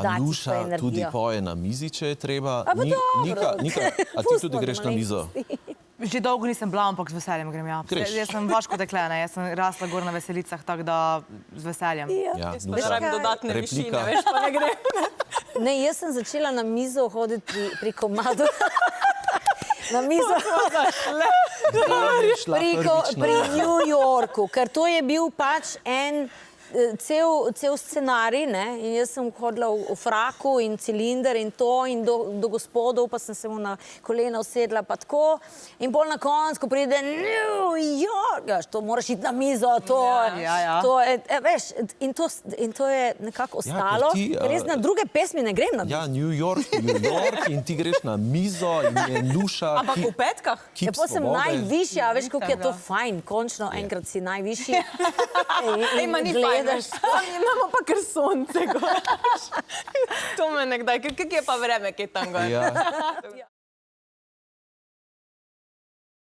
dati Nuša svojo energijo. tudi poje na mizi, če je treba. A pa dobro. Nika, a ti tudi greš na mizo? Že dolgo nisem bila, ampak z veseljem grem, ja. Greš? Jaz sem vaško dekle, ne, jaz sem rasla gor na Veselicah, tako da z veseljem. Ja, Veš Nuša, kaj? dodatne replika. višine, veš, pa ne gre. Ne, jaz sem začela na mizo hoditi pri komadu. Na mizo Šla prvič na pri New Yorku, ker to je bil pač en cel scenarij, ne, in jaz sem hodila v fraku in cilinder in to in do gospodov, pa sem se mu na kolena usedla pa tako in bolj na koncu, ko pride New York, to moraš iti na mizo, to je, veš, in to je nekako ostalo, ker res na druge pesmi ne grem na mizo. Ja, New York in ti greš na mizo in je Nuša, Ampak v petkah? Ja, pa sem najvišja, veš, kako je to fajn, končno enkrat si najvišji. Ejma, ni fajn, veš. Imamo pa kar sonce, gor. To me nekdaj, kak je pa vreme, kaj tam gor? Ja.